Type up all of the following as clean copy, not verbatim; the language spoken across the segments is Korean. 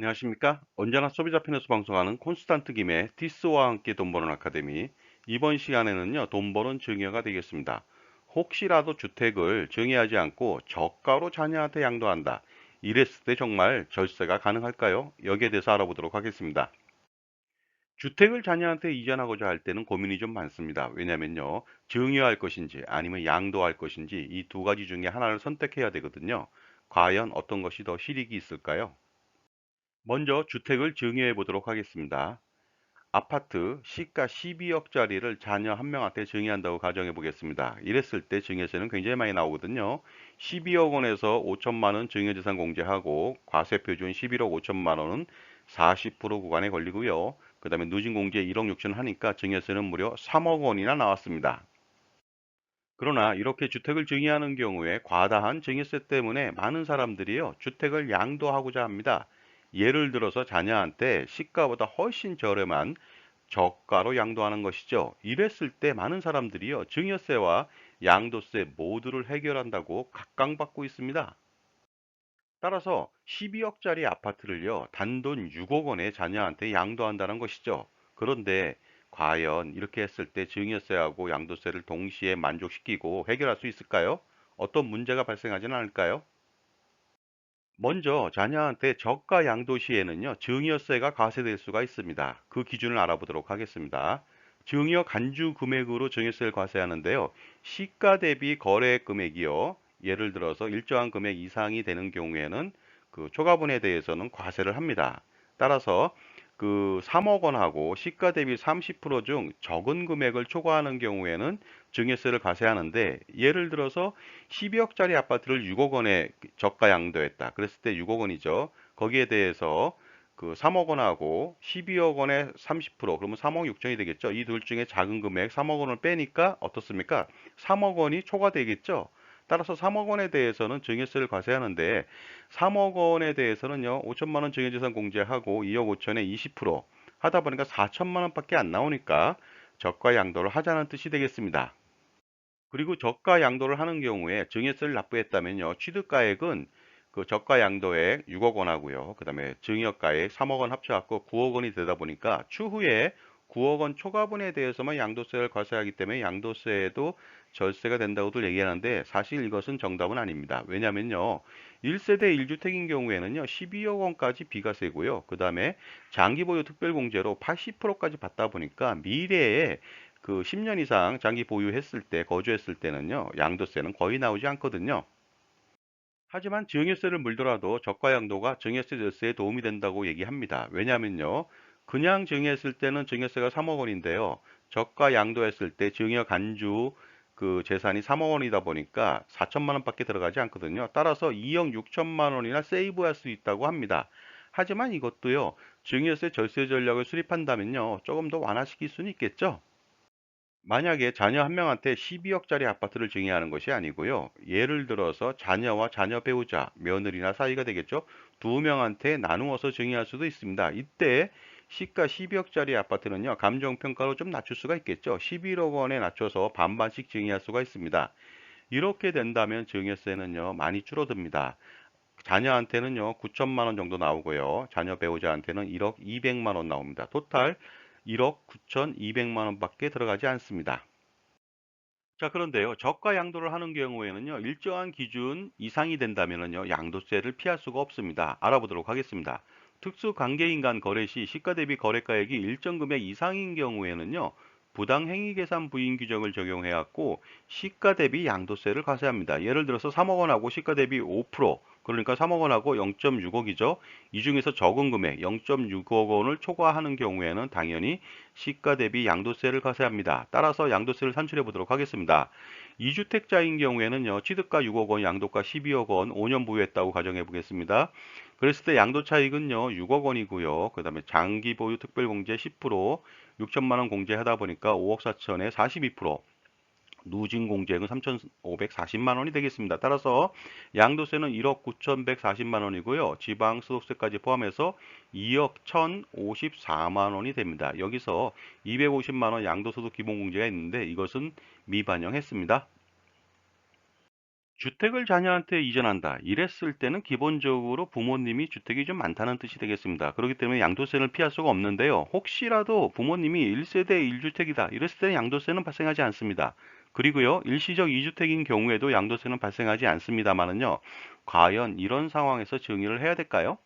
안녕하십니까? 언제나 소비자 편에서 방송하는 콘스탄트 김의 티스와 함께 돈 버는 아카데미. 이번 시간에는요, 돈 버는 증여가 되겠습니다. 혹시라도 주택을 증여하지 않고 저가로 자녀한테 양도한다. 이랬을 때 정말 절세가 가능할까요? 여기에 대해서 알아보도록 하겠습니다. 주택을 자녀한테 이전하고자 할 때는 고민이 좀 많습니다. 왜냐면요, 증여할 것인지 아니면 양도할 것인지 이 두 가지 중에 하나를 선택해야 되거든요. 과연 어떤 것이 더 실익이 있을까요? 먼저 주택을 증여해 보도록 하겠습니다. 아파트 시가 12억짜리를 자녀 한 명한테 증여한다고 가정해 보겠습니다. 이랬을 때 증여세는 굉장히 많이 나오거든요. 12억 원에서 5천만 원 증여재산 공제하고 과세표준 11억 5천만 원은 40% 구간에 걸리고요. 그 다음에 누진공제 1억 6천 하니까 증여세는 무려 3억 원이나 나왔습니다. 그러나 이렇게 주택을 증여하는 경우에 과다한 증여세 때문에 많은 사람들이요, 주택을 양도하고자 합니다. 예를 들어서 자녀한테 시가보다 훨씬 저렴한 저가로 양도하는 것이죠. 이랬을 때 많은 사람들이요, 증여세와 양도세 모두를 해결한다고 각광받고 있습니다. 따라서 12억짜리 아파트를요, 단돈 6억 원에 자녀한테 양도한다는 것이죠. 그런데 과연 이렇게 했을 때 증여세하고 양도세를 동시에 만족시키고 해결할 수 있을까요? 어떤 문제가 발생하지는 않을까요? 먼저 자녀한테 저가 양도 시에는요, 증여세가 과세될 수가 있습니다. 그 기준을 알아보도록 하겠습니다. 증여 간주 금액으로 증여세를 과세하는데요. 시가 대비 거래 금액이요. 예를 들어서 일정한 금액 이상이 되는 경우에는 그 초과분에 대해서는 과세를 합니다. 따라서 그 3억 원하고 시가 대비 30%중 적은 금액을 초과하는 경우에는 증여세를 과세하는데, 예를 들어서 12억짜리 아파트를 6억 원에 저가 양도했다. 그랬을 때 6억 원이죠. 거기에 대해서 그 3억 원하고 12억 원에 30%, 그러면 3억 6천이 되겠죠. 이 둘 중에 작은 금액 3억 원을 빼니까 어떻습니까? 3억 원이 초과되겠죠. 따라서 3억 원에 대해서는 증여세를 과세하는데, 3억 원에 대해서는요, 5천만 원 증여재산 공제하고 2억 5천에 20% 하다 보니까 4천만 원밖에 안 나오니까 저가 양도를 하자는 뜻이 되겠습니다. 그리고 저가 양도를 하는 경우에 증여세를 납부했다면요, 취득가액은 그 저가 양도액 6억 원하고요. 그다음에 증여가액 3억 원 합쳐갖고 9억 원이 되다 보니까 추후에 9억 원 초과분에 대해서만 양도세를 과세하기 때문에 양도세에도 절세가 된다고들 얘기하는데, 사실 이것은 정답은 아닙니다. 왜냐면요, 1세대 1주택인 경우에는요, 12억 원까지 비과세고요. 그다음에 장기보유 특별공제로 80%까지 받다 보니까 미래에 그 10년 이상 장기 보유했을 때, 거주했을 때는요, 양도세는 거의 나오지 않거든요. 하지만 증여세를 물더라도 저가 양도가 증여세 절세에 도움이 된다고 얘기합니다. 왜냐면요, 그냥 증여했을 때는 증여세가 3억 원인데요. 저가 양도했을 때 증여 간주 그 재산이 3억 원이다 보니까 4천만 원밖에 들어가지 않거든요. 따라서 2억 6천만 원이나 세이브할 수 있다고 합니다. 하지만 이것도요, 증여세 절세 전략을 수립한다면요, 조금 더 완화시킬 수는 있겠죠. 만약에 자녀 한 명한테 12억짜리 아파트를 증여하는 것이 아니고요. 예를 들어서 자녀와 자녀 배우자, 며느리나 사이가 되겠죠. 두 명한테 나누어서 증여할 수도 있습니다. 이때 시가 12억짜리 아파트는요, 감정평가로 좀 낮출 수가 있겠죠. 11억 원에 낮춰서 반반씩 증여할 수가 있습니다. 이렇게 된다면 증여세는요, 많이 줄어듭니다. 자녀한테는요, 9천만 원 정도 나오고요. 자녀 배우자한테는 1억 2백만 원 나옵니다. 토탈 1억 9천2백만 원밖에 들어가지 않습니다. 자, 그런데요, 저가 양도를 하는 경우에는요, 일정한 기준 이상이 된다면요, 양도세를 피할 수가 없습니다. 알아보도록 하겠습니다. 특수 관계인 간 거래 시 시가 대비 거래가액이 일정 금액 이상인 경우에는요, 부당행위 계산 부인 규정을 적용해 갖고 시가 대비 양도세를 과세합니다. 예를 들어서 3억 원하고 시가 대비 5%, 그러니까 3억 원하고 0.6억이죠. 이 중에서 적은 금액 0.6억 원을 초과하는 경우에는 당연히 시가 대비 양도세를 과세합니다. 따라서 양도세를 산출해 보도록 하겠습니다. 2주택자인 경우에는요, 취득가 6억 원, 양도가 12억 원, 5년 보유했다고 가정해 보겠습니다. 그랬을 때 양도 차익은요, 6억 원이고요. 그 다음에 장기 보유 특별공제 10%, 6천만 원 공제하다 보니까 5억 4천에 42%, 누진 공제액은 3,540만 원이 되겠습니다. 따라서 양도세는 1억 9,140만 원이고요. 지방소득세까지 포함해서 2억 1,054만 원이 됩니다. 여기서 250만 원 양도소득 기본공제가 있는데 이것은 미반영했습니다. 주택을 자녀한테 이전한다. 이랬을 때는 기본적으로 부모님이 주택이 좀 많다는 뜻이 되겠습니다. 그렇기 때문에 양도세를 피할 수가 없는데요. 혹시라도 부모님이 1세대 1주택이다. 이랬을 때는 양도세는 발생하지 않습니다. 그리고요, 일시적 2주택인 경우에도 양도세는 발생하지 않습니다만은요. 과연 이런 상황에서 증여를 해야 될까요?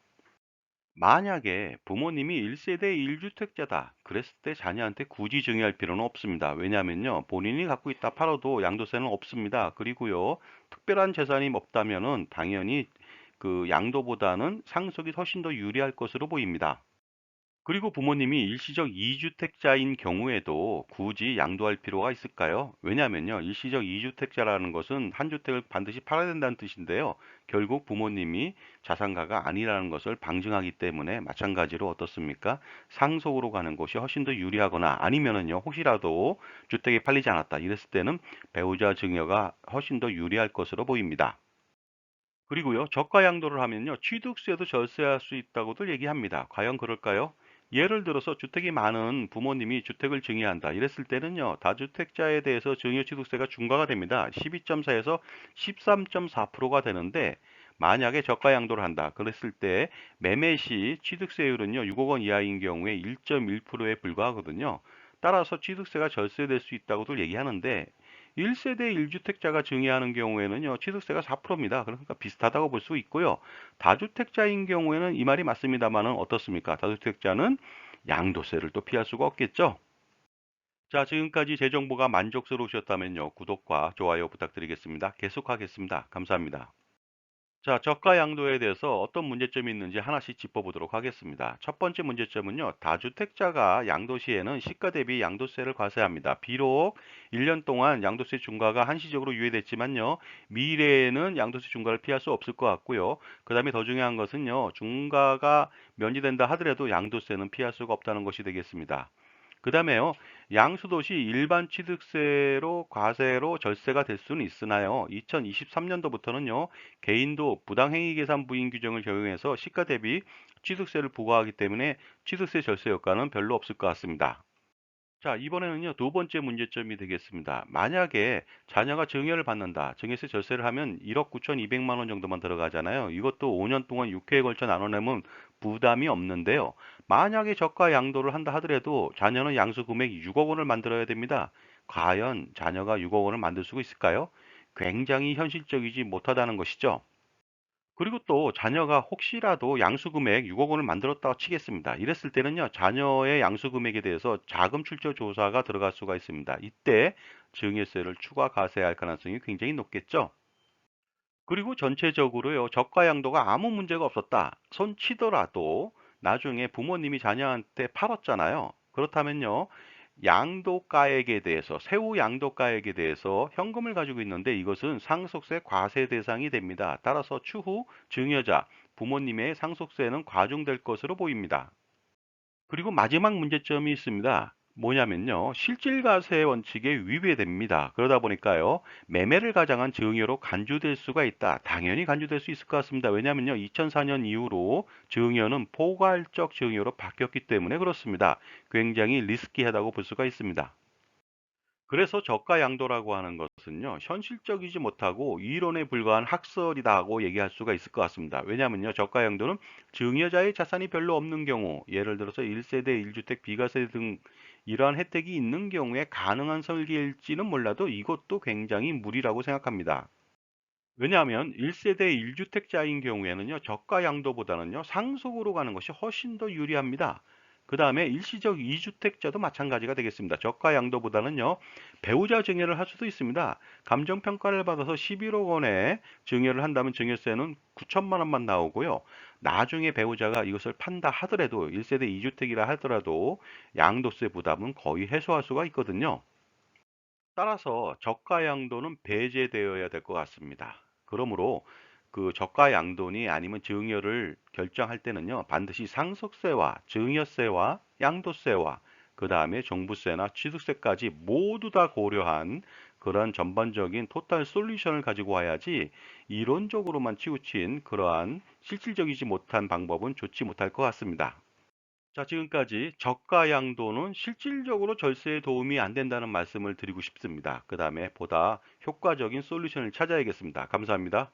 만약에 부모님이 1세대 1주택자다. 그랬을 때 자녀한테 굳이 증여할 필요는 없습니다. 왜냐하면요. 본인이 갖고 있다 팔아도 양도세는 없습니다. 그리고요. 특별한 재산이 없다면은 당연히 그 양도보다는 상속이 훨씬 더 유리할 것으로 보입니다. 그리고 부모님이 일시적 2주택자인 경우에도 굳이 양도할 필요가 있을까요? 왜냐하면요. 일시적 2주택자라는 것은 한 주택을 반드시 팔아야 된다는 뜻인데요. 결국 부모님이 자산가가 아니라는 것을 방증하기 때문에 마찬가지로 어떻습니까? 상속으로 가는 것이 훨씬 더 유리하거나 아니면은요. 혹시라도 주택이 팔리지 않았다. 이랬을 때는 배우자 증여가 훨씬 더 유리할 것으로 보입니다. 그리고요, 저가 양도를 하면요, 취득세도 절세할 수 있다고들 얘기합니다. 과연 그럴까요? 예를 들어서 주택이 많은 부모님이 주택을 증여한다. 이랬을 때는요, 다주택자에 대해서 증여취득세가 중과가 됩니다. 12.4에서 13.4%가 되는데, 만약에 저가 양도를 한다. 그랬을 때 매매 시 취득세율은요, 6억 원 이하인 경우에 1.1%에 불과하거든요. 따라서 취득세가 절세될 수 있다고들 얘기하는데, 1세대 1주택자가 증여하는 경우에는요, 취득세가 4%입니다. 그러니까 비슷하다고 볼 수 있고요. 다주택자인 경우에는 이 말이 맞습니다만은 어떻습니까? 다주택자는 양도세를 또 피할 수가 없겠죠. 자, 지금까지 제 정보가 만족스러우셨다면요, 구독과 좋아요 부탁드리겠습니다. 계속하겠습니다. 감사합니다. 자, 저가 양도에 대해서 어떤 문제점이 있는지 하나씩 짚어보도록 하겠습니다. 첫 번째 문제점은요, 다주택자가 양도 시에는 시가 대비 양도세를 과세합니다. 비록 1년 동안 양도세 중과가 한시적으로 유예됐지만요, 미래에는 양도세 중과를 피할 수 없을 것 같고요. 그 다음에 더 중요한 것은요, 중과가 면제된다 하더라도 양도세는 피할 수가 없다는 것이 되겠습니다. 그 다음에요, 양수도시 일반 취득세로 과세로 절세가 될 수는 있으나요? 2023년도부터는요, 개인도 부당행위 계산 부인 규정을 적용해서 시가 대비 취득세를 부과하기 때문에 취득세 절세 효과는 별로 없을 것 같습니다. 자, 이번에는요, 두 번째 문제점이 되겠습니다. 만약에 자녀가 증여를 받는다. 증여세 절세를 하면 1억 9,200만 원 정도만 들어가잖아요. 이것도 5년 동안 6회에 걸쳐 나눠내면 부담이 없는데요. 만약에 저가 양도를 한다 하더라도 자녀는 양수 금액 6억 원을 만들어야 됩니다. 과연 자녀가 6억 원을 만들 수 있을까요? 굉장히 현실적이지 못하다는 것이죠. 그리고 또 자녀가 혹시라도 양수금액 6억 원을 만들었다고 치겠습니다. 이랬을 때는요, 자녀의 양수금액에 대해서 자금 출처 조사가 들어갈 수가 있습니다. 이때 증여세를 추가 과세할 가능성이 굉장히 높겠죠. 그리고 전체적으로요, 저가 양도가 아무 문제가 없었다. 손 치더라도 나중에 부모님이 자녀한테 팔았잖아요. 그렇다면요, 양도가액에 대해서, 세후 양도가액에 대해서 현금을 가지고 있는데 이것은 상속세 과세 대상이 됩니다. 따라서 추후 증여자, 부모님의 상속세는 과중될 것으로 보입니다. 그리고 마지막 문제점이 있습니다. 뭐냐면요. 실질과세 원칙에 위배됩니다. 그러다 보니까요. 매매를 가장한 증여로 간주될 수가 있다. 당연히 간주될 수 있을 것 같습니다. 왜냐면요. 2004년 이후로 증여는 포괄적 증여로 바뀌었기 때문에 그렇습니다. 굉장히 리스키하다고 볼 수가 있습니다. 그래서 저가 양도라고 하는 것은요, 현실적이지 못하고 이론에 불과한 학설이다고 얘기할 수가 있을 것 같습니다. 왜냐하면요, 저가 양도는 증여자의 자산이 별로 없는 경우, 예를 들어서 1세대 1주택 비과세 등 이러한 혜택이 있는 경우에 가능한 설계일지는 몰라도 이것도 굉장히 무리라고 생각합니다. 왜냐하면 1세대 1주택자인 경우에는요, 저가 양도보다는요, 상속으로 가는 것이 훨씬 더 유리합니다. 그 다음에 일시적 2주택자도 마찬가지가 되겠습니다. 저가 양도보다는요, 배우자 증여를 할 수도 있습니다. 감정평가를 받아서 11억 원에 증여를 한다면 증여세는 9천만 원만 나오고요. 나중에 배우자가 이것을 판다 하더라도 1세대 2주택이라 하더라도 양도세 부담은 거의 해소할 수가 있거든요. 따라서 저가 양도는 배제되어야 될 것 같습니다. 그러므로 그 저가 양도니 아니면 증여를 결정할 때는요, 반드시 상속세와 증여세와 양도세와 그 다음에 종부세나 취득세까지 모두 다 고려한 그런 전반적인 토탈 솔루션을 가지고 와야지 이론적으로만 치우친 그러한 실질적이지 못한 방법은 좋지 못할 것 같습니다. 자, 지금까지 저가 양도는 실질적으로 절세에 도움이 안 된다는 말씀을 드리고 싶습니다. 그 다음에 보다 효과적인 솔루션을 찾아야겠습니다. 감사합니다.